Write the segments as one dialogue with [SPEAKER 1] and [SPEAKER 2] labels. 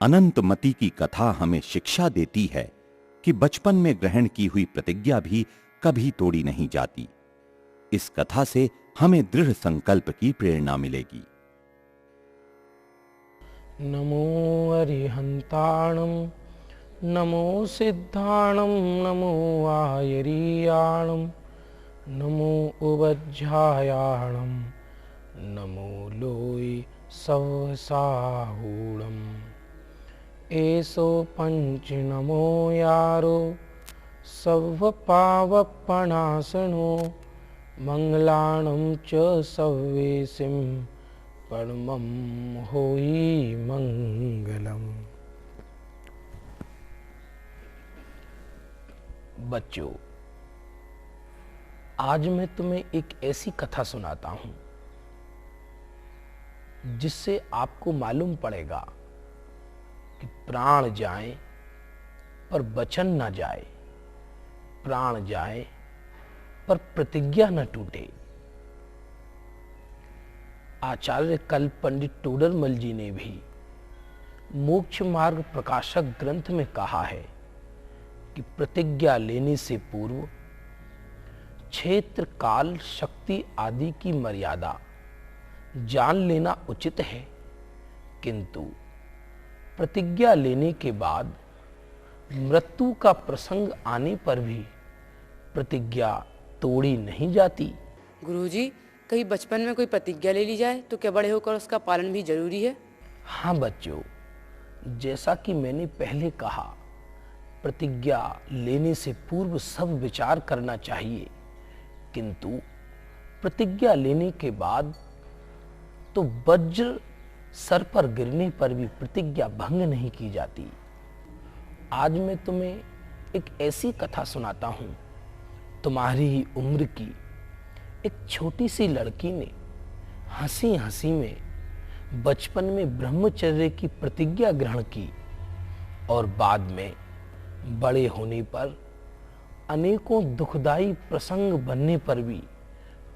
[SPEAKER 1] अनंतमति की कथा हमें शिक्षा देती है कि बचपन में ग्रहण की हुई प्रतिज्ञा भी कभी तोड़ी नहीं जाती। इस कथा से हमें दृढ़ संकल्प की प्रेरणा मिलेगी।
[SPEAKER 2] नमो अरिहंताणं नमो सिद्धाणं नमो आयरीयाणं नमो उवज्झायाणं नमो लोय सवसाहूणम् एसो पंच नमो यारो सवपावपणासनो मंगलाणं च सव्वेसिं परमं होई मंगलम। बच्चों, आज मैं तुम्हें एक ऐसी कथा सुनाता हूं जिससे आपको मालूम पड़ेगा कि प्राण जाए पर वचन न जाए, प्राण जाए पर प्रतिज्ञा न टूटे। आचार्य कल्प पंडित टोडरमल जी ने भी मोक्ष मार्ग प्रकाशक ग्रंथ में कहा है कि प्रतिज्ञा लेने से पूर्व क्षेत्र, काल, शक्ति आदि की मर्यादा जान लेना उचित है, किंतु प्रतिज्ञा लेने के बाद मृत्यु का प्रसंग आने पर भी प्रतिज्ञा तोड़ी नहीं जाती।
[SPEAKER 3] गुरुजी, कहीं बचपन में कोई प्रतिज्ञा ले ली जाए तो क्या बड़े होकर उसका पालन भी जरूरी है?
[SPEAKER 2] हाँ बच्चों, जैसा कि मैंने पहले कहा, प्रतिज्ञा लेने से पूर्व सब विचार करना चाहिए, किंतु प्रतिज्ञा लेने के बाद तो वज्र सर पर गिरने पर भी प्रतिज्ञा भंग नहीं की जाती। आज मैं तुम्हें एक ऐसी कथा सुनाता हूं, तुम्हारी ही उम्र की एक छोटी सी लड़की ने हंसी हंसी में बचपन में ब्रह्मचर्य की प्रतिज्ञा ग्रहण की और बाद में बड़े होने पर अनेकों दुखदाई प्रसंग बनने पर भी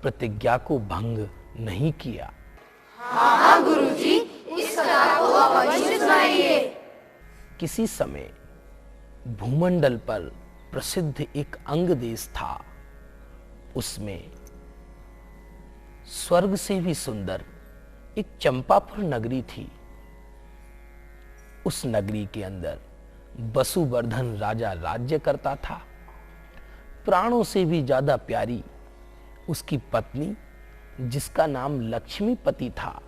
[SPEAKER 2] प्रतिज्ञा को भंग नहीं किया।
[SPEAKER 4] हाँ गुरुजी, इस कथा को अवश्य सुनाइए।
[SPEAKER 2] किसी समय भूमंडल पर प्रसिद्ध एक अंग देश था। उसमें स्वर्ग से भी सुंदर एक चंपापुर नगरी थी। उस नगरी के अंदर वसुवर्धन राजा राज्य करता था। प्राणों से भी ज्यादा प्यारी उसकी पत्नी, जिसका नाम लक्ष्मीपति था,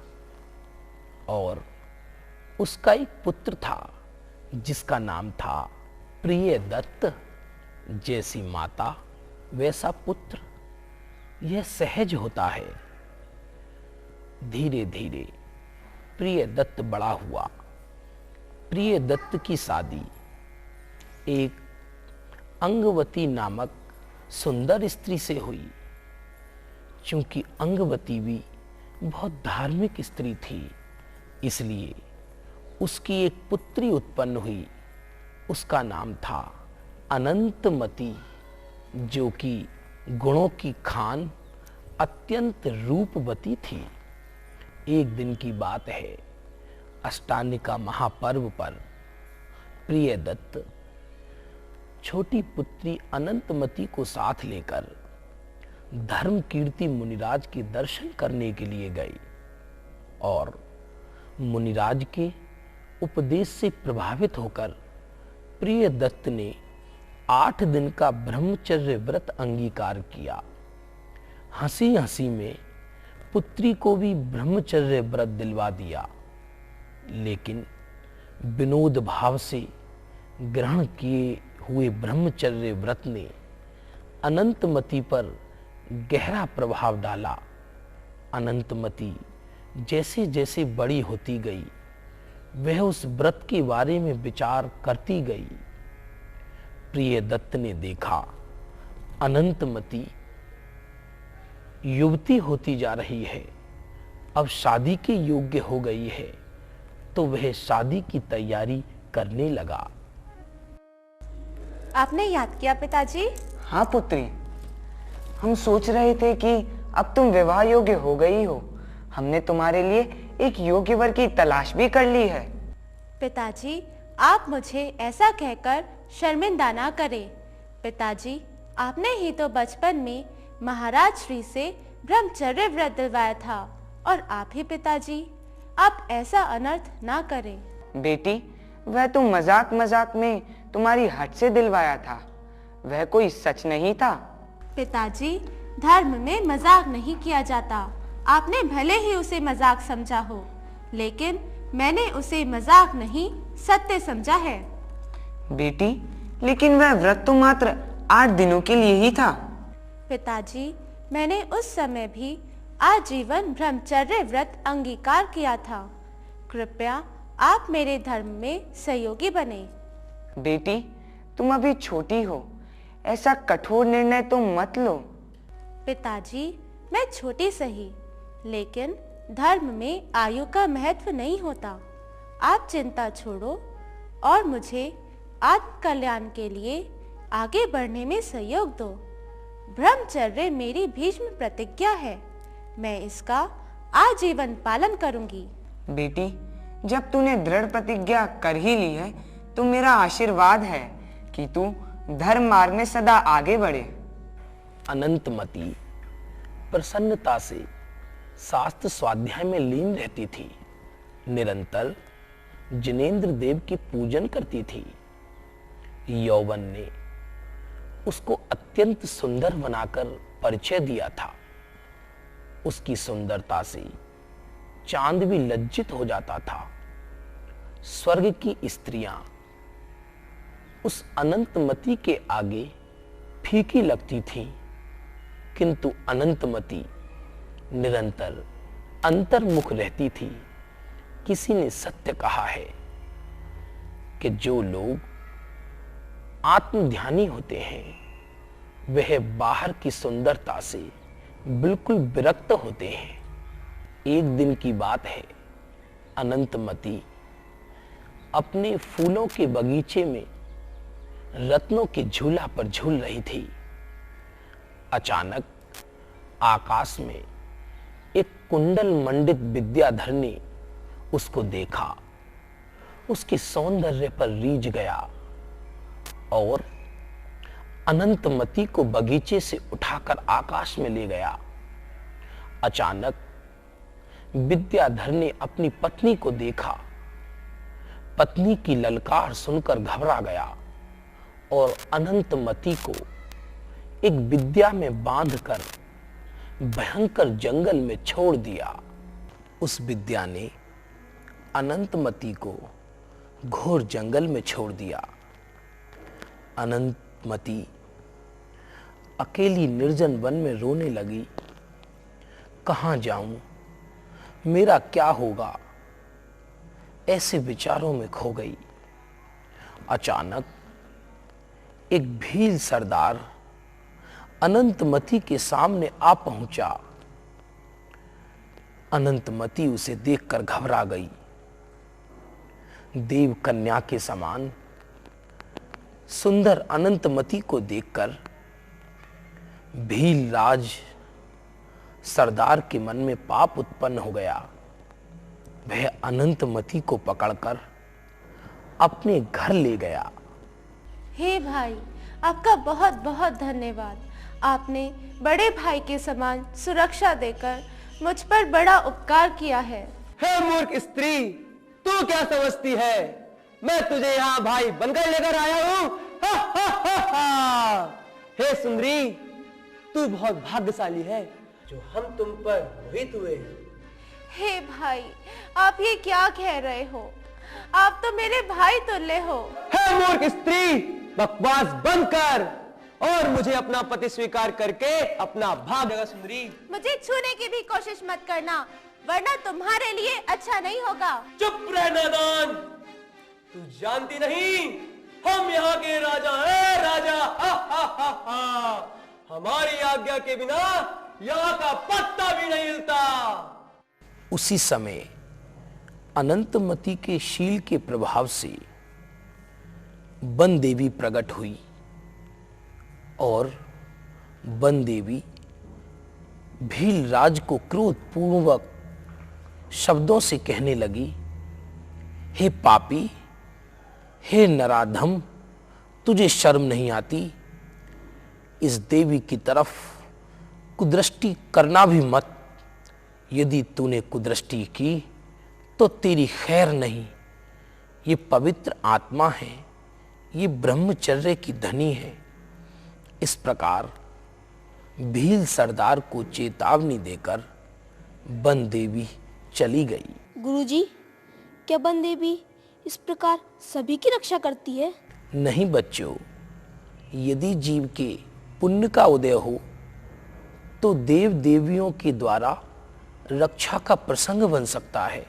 [SPEAKER 2] और उसका एक पुत्र था जिसका नाम था प्रियदत्त। जैसी माता वैसा पुत्र, यह सहज होता है। धीरे धीरे प्रियदत्त बड़ा हुआ। प्रियदत्त की शादी एक अंगवती नामक सुंदर स्त्री से हुई। चूंकि अंगवती भी बहुत धार्मिक स्त्री थी, इसलिए उसकी एक पुत्री उत्पन्न हुई। उसका नाम था अनंतमति, जो कि गुणों की खान अत्यंत रूपवती थी। एक दिन की बात है, अष्टानिका महापर्व पर प्रियदत्त छोटी पुत्री अनंतमति को साथ लेकर धर्म कीर्ति मुनिराज के दर्शन करने के लिए गई और मुनिराज के उपदेश से प्रभावित होकर प्रियदत्त ने 8 दिन का ब्रह्मचर्य व्रत अंगीकार किया। हंसी हंसी में पुत्री को भी ब्रह्मचर्य व्रत दिलवा दिया, लेकिन विनोद भाव से ग्रहण किए हुए ब्रह्मचर्य व्रत ने अनंतमति पर गहरा प्रभाव डाला। अनंतमति जैसे जैसे बड़ी होती गई, वह उस व्रत के बारे में विचार करती गई। प्रियदत्त ने देखा अनंतमति युवती होती जा रही है, अब शादी के योग्य हो गई है, तो वह शादी की तैयारी करने लगा।
[SPEAKER 5] आपने याद किया पिताजी?
[SPEAKER 6] हाँ पुत्री, हम सोच रहे थे कि अब तुम विवाह योग्य हो गई हो। हमने तुम्हारे लिए एक योग्य वर की तलाश भी कर ली है।
[SPEAKER 5] पिताजी, आप मुझे ऐसा कहकर शर्मिंदा ना करें। पिताजी, आपने ही तो बचपन में महाराज श्री से ब्रह्मचर्य व्रत दिलवाया था, और आप ही पिताजी, आप ऐसा अनर्थ ना करें।
[SPEAKER 6] बेटी, वह तो मजाक मजाक में तुम्हारी हट से दिलवाया था, वह कोई सच नहीं था।
[SPEAKER 5] पिताजी, धर्म में मजाक नहीं किया जाता। आपने भले ही उसे मजाक समझा हो, लेकिन मैंने उसे मजाक नहीं, सत्य समझा है।
[SPEAKER 6] बेटी, लेकिन वह व्रत तो मात्र 8 दिनों के लिए ही था।
[SPEAKER 5] पिताजी, मैंने उस समय भी आजीवन ब्रह्मचर्य व्रत अंगीकार किया था। कृपया आप मेरे धर्म में सहयोगी बने।
[SPEAKER 6] बेटी, तुम अभी छोटी हो, ऐसा कठोर निर्णय तो मत लो।
[SPEAKER 5] पिताजी, मैं छोटी सही, लेकिन धर्म में आयु का महत्व नहीं होता। आप चिंता छोड़ो और मुझे आत्म कल्याण के लिए आगे बढ़ने में सहयोग दो। ब्रह्मचर्य मेरी भीष्म प्रतिज्ञा है, मैं इसका आजीवन पालन करूंगी।
[SPEAKER 6] बेटी, जब तूने दृढ़ प्रतिज्ञा कर ही ली है, तो मेरा आशीर्वाद है कि तू धर्म मार्ग में सदा आगे बढ़े।
[SPEAKER 2] अनंतमती प्रसन्नता से शास्त्र स्वाध्याय में लीन रहती थी, निरंतर जिनेंद्र देव की पूजन करती थी। यौवन ने उसको अत्यंत सुंदर बनाकर परिचय दिया था। उसकी सुंदरता से चांद भी लज्जित हो जाता था। स्वर्ग की स्त्रियां उस अनंतमती के आगे फीकी लगती थीं, किंतु अनंतमती निरंतर अंतर्मुख रहती थी। किसी ने सत्य कहा है कि जो लोग आत्मध्यानी होते हैं वह बाहर की सुंदरता से बिल्कुल विरक्त होते हैं। एक दिन की बात है, अनंतमती अपने फूलों के बगीचे में रत्नों के झूला पर झूल रही थी। अचानक आकाश में एक कुंडल मंडित विद्याधर ने उसको देखा, उसके सौंदर्य पर रीझ गया और अनंतमती को बगीचे से उठाकर आकाश में ले गया। अचानक विद्याधर ने अपनी पत्नी को देखा। पत्नी की ललकार सुनकर घबरा गया और अनंतमती को एक विद्या में बांधकर भयंकर जंगल में छोड़ दिया। उस विद्या ने अनंतमती को घोर जंगल में छोड़ दिया। अनंतमती अकेली निर्जन वन में रोने लगी। कहां जाऊं, मेरा क्या होगा, ऐसे विचारों में खो गई। अचानक एक भील सरदार अनंतमती के सामने आ पहुंचा। अनंतमती उसे देखकर घबरा गई। देव कन्या के समान सुंदर अनंतमती को देखकर भील राज सरदार के मन में पाप उत्पन्न हो गया। वह अनंतमती को पकड़कर अपने घर ले गया।
[SPEAKER 5] हे भाई, आपका बहुत बहुत धन्यवाद। आपने बड़े भाई के समान सुरक्षा देकर मुझ पर बड़ा उपकार किया है।
[SPEAKER 7] हे मूर्ख स्त्री, तू क्या समझती है मैं तुझे यहाँ भाई बनकर लेकर आया हूँ? हे सुंदरी, तू बहुत भाग्यशाली है जो हम तुम पर मोहित हुए हैं।
[SPEAKER 5] हे भाई, आप ये क्या कह रहे हो? आप तो मेरे भाई तुल्य हो।
[SPEAKER 7] हे मूर्ख स्त्री, बकवास बंद कर और मुझे अपना पति स्वीकार करके अपना भाग देगा। सुंदरी,
[SPEAKER 5] मुझे छूने की भी कोशिश मत करना, वरना तुम्हारे लिए अच्छा नहीं होगा।
[SPEAKER 7] चुप रह नादान, तू जानती नहीं हम यहाँ के राजा हैं। राजा, हमारी आज्ञा के बिना यहाँ का पत्ता भी नहीं हिलता।
[SPEAKER 2] उसी समय अनंतमती के शील के प्रभाव से वन देवी प्रकट हुई और वन देवी भील राज को क्रोधपूर्वक शब्दों से कहने लगी, हे पापी, हे नराधम, तुझे शर्म नहीं आती? इस देवी की तरफ कुदृष्टि करना भी मत। यदि तूने कुदृष्टि की तो तेरी खैर नहीं। ये पवित्र आत्मा है, ये ब्रह्मचर्य की धनी है। इस प्रकार भील सरदार को चेतावनी देकर वन देवी चली गई।
[SPEAKER 8] गुरुजी, क्या वन देवी इस प्रकार सभी की रक्षा करती है?
[SPEAKER 2] नहीं बच्चों, यदि जीव के पुण्य का उदय हो तो देव देवियों के द्वारा रक्षा का प्रसंग बन सकता है,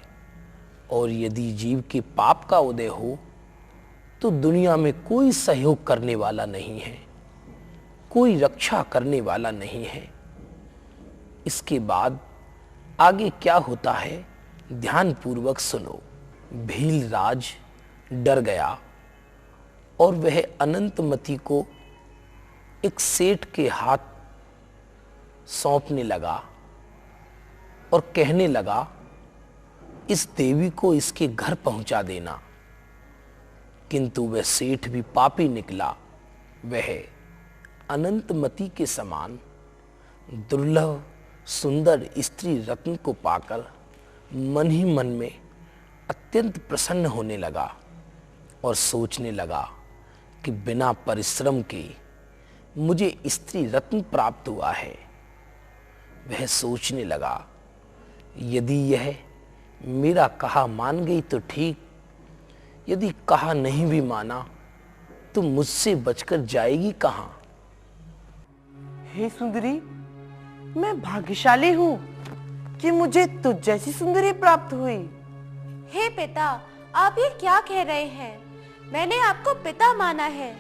[SPEAKER 2] और यदि जीव के पाप का उदय हो तो दुनिया में कोई सहयोग करने वाला नहीं है, कोई रक्षा करने वाला नहीं है। इसके बाद आगे क्या होता है ध्यान पूर्वक सुनो। भील राज डर गया और वह अनंतमती को एक सेठ के हाथ सौंपने लगा और कहने लगा, इस देवी को इसके घर पहुंचा देना। किंतु वह सेठ भी पापी निकला। वह अनंतमती के समान दुर्लभ सुंदर स्त्री रत्न को पाकर मन ही मन में अत्यंत प्रसन्न होने लगा और सोचने लगा कि बिना परिश्रम के मुझे स्त्री रत्न प्राप्त हुआ है। वह सोचने लगा, यदि यह मेरा कहा मान गई तो ठीक, यदि कहा नहीं भी माना तो मुझसे बचकर जाएगी कहां?
[SPEAKER 9] हे सुंदरी, मैं भाग्यशाली हूँ कि मुझे तुझ जैसी सुंदरी प्राप्त हुई।
[SPEAKER 5] हे पिता, आप ये क्या कह रहे हैं? मैंने आपको पिता माना है।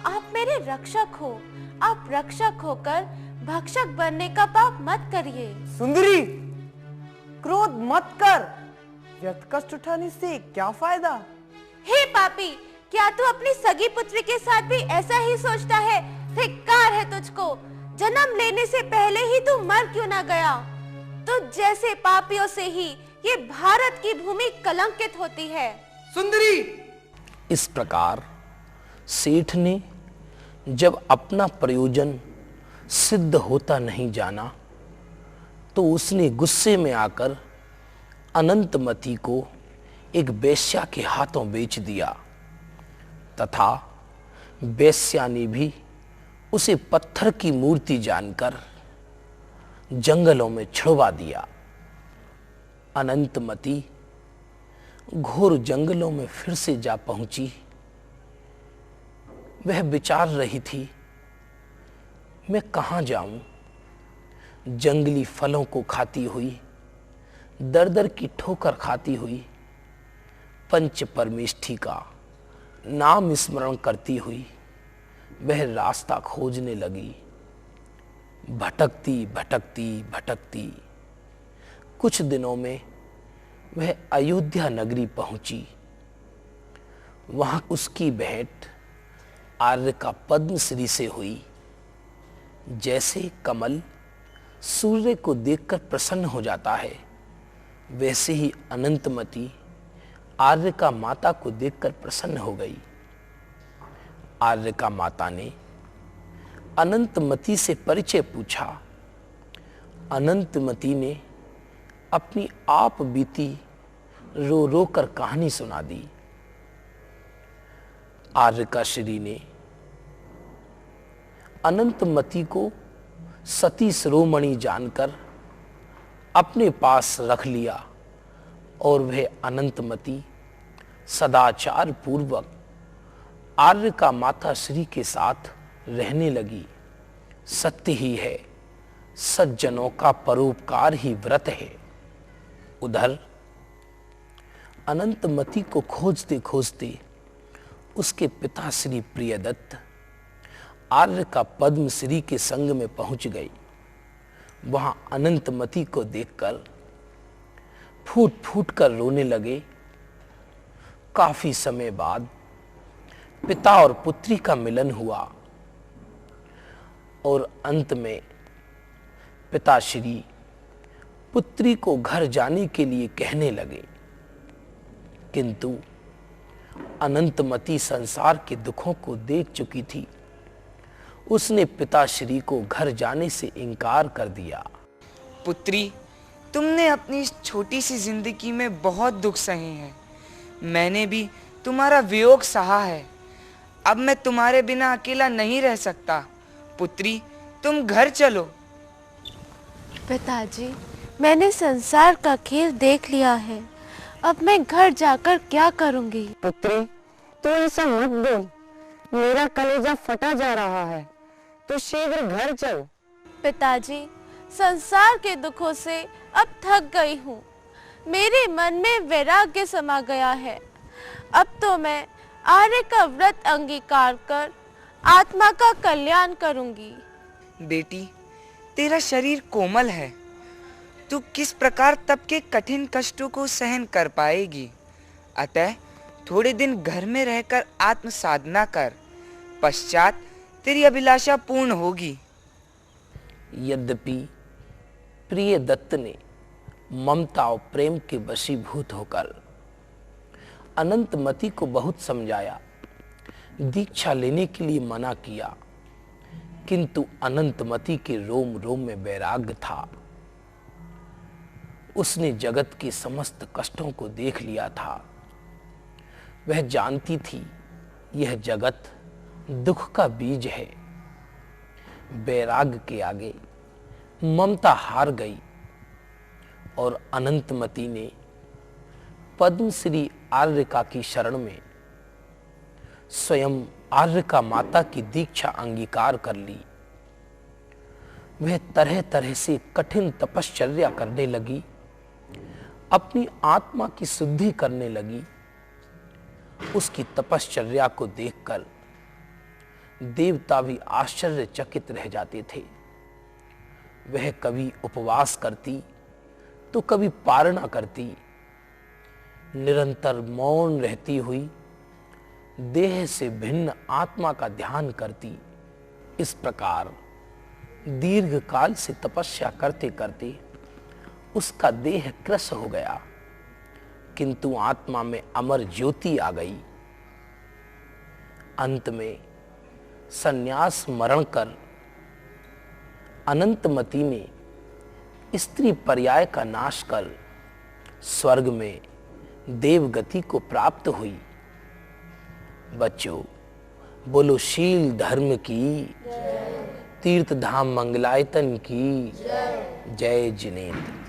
[SPEAKER 5] आप मेरे रक्षक हो। आप रक्षक होकर भक्षक बनने का पाप मत करिए।
[SPEAKER 9] सुंदरी, क्रोध मत कर। व्यर्थ कष्ट उठाने से क्या फायदा?
[SPEAKER 5] हे पापी, क्या तू अपनी सगी पुत्री के साथ भी ऐसा ही सोचता है? धिक्कार है तुझको। जन्म लेने से पहले ही तू मर क्यों ना गया? तुझ जैसे पापियों से ही ये भारत की भूमि कलंकित होती है।
[SPEAKER 9] सुंदरी,
[SPEAKER 2] इस प्रकार सेठ ने जब अपना प्रयोजन सिद्ध होता नहीं जाना तो उसने गुस्से में आकर अनंतमती को एक वेश्या के हाथों बेच दिया तथा वेश्या ने भी उसे पत्थर की मूर्ति जानकर जंगलों में छुड़वा दिया। अनंतमती घोर जंगलों में फिर से जा पहुंची। वह विचार रही थी, मैं कहां जाऊं? जंगली फलों को खाती हुई, दर दर की ठोकर खाती हुई, पंच परमेष्ठी का नाम स्मरण करती हुई वह रास्ता खोजने लगी। भटकती भटकती भटकती कुछ दिनों में वह अयोध्या नगरी पहुंची। वहां उसकी भेंट आर्य का पद्मश्री से हुई। जैसे कमल सूर्य को देखकर प्रसन्न हो जाता है, वैसे ही अनंतमती आर्य का माता को देखकर प्रसन्न हो गई। आर्य का माता ने अनंतमती से परिचय पूछा। अनंतमती ने अपनी आप बीती रो रो कर कहानी सुना दी। आर्य का श्री ने अनंतमती को सती शिरोमणि जानकर अपने पास रख लिया और वह अनंतमती सदाचार पूर्वक आर्य का माता श्री के साथ रहने लगी। सत्य ही है, सज्जनों का परोपकार ही व्रत है। उधर अनंतमती को खोजते खोजते उसके पिता श्री प्रियदत्त आर्य का पद्मश्री के संग में पहुंच गई। वहां अनंतमती को देखकर फूट फूट कर रोने लगे। काफी समय बाद पिता और पुत्री का मिलन हुआ और अंत में पिताश्री पुत्री को घर जाने के लिए कहने लगे, किंतु अनंतमती संसार के दुखों को देख चुकी थी। उसने पिताश्री को घर जाने से इनकार कर दिया।
[SPEAKER 6] पुत्री, तुमने अपनी इस छोटी सी जिंदगी में बहुत दुख सहे हैं। मैंने भी तुम्हारा वियोग सहा है। अब मैं तुम्हारे बिना अकेला नहीं रह सकता। पुत्री, तुम घर चलो।
[SPEAKER 5] पिताजी, मैंने संसार का खेल देख लिया है। अब मैं घर जाकर क्या करूंगी?
[SPEAKER 6] पुत्री, तू ऐसा मत बोल। मेरा कलेजा फटा जा रहा है। तो शीघ्र घर चल।
[SPEAKER 5] पिताजी, संसार के दुखों से अब थक गई हूँ। मेरे मन में वैराग्य समा गया है। अब तो मैं आर्य का व्रत अंगीकार कर आत्मा का कल्याण करूंगी।
[SPEAKER 6] बेटी, तेरा शरीर कोमल है। तू किस प्रकार तप के कठिन कष्टों को सहन कर पाएगी। अतः थोड़े दिन घर में रहकर आत्म साधना कर। पश्चात तेरी अभिलाषा पूर्ण होगी।
[SPEAKER 2] यद्यपि प्रिय दत्त ने ममता और प्रेम के वशीभूत होकर अनंतमती को बहुत समझाया, दीक्षा लेने के लिए मना किया, किंतु अनंतमती के रोम रोम में वैराग्य था। उसने जगत के समस्त कष्टों को देख लिया था। वह जानती थी यह जगत दुख का बीज है। वैराग्य के आगे ममता हार गई और अनंतमती ने पद्मश्री आर्यका की शरण में स्वयं आर्यका माता की दीक्षा अंगीकार कर ली। वह तरह तरह से कठिन तपश्चर्या करने लगी, अपनी आत्मा की शुद्धि करने लगी। उसकी तपश्चर्या को देखकर देवता भी आश्चर्यचकित रह जाते थे। वह कभी उपवास करती तो कभी पारणा करती। निरंतर मौन रहती हुई देह से भिन्न आत्मा का ध्यान करती। इस प्रकार दीर्घ काल से तपस्या करते करते उसका देह कृश हो गया, किंतु आत्मा में अमर ज्योति आ गई। अंत में संन्यास मरण कर अनंतमती ने स्त्री पर्याय का नाश कर स्वर्ग में देवगति को प्राप्त हुई। बच्चों, बोलो शील धर्म की, तीर्थ धाम मंगलायतन की जय जिनेन्द्र।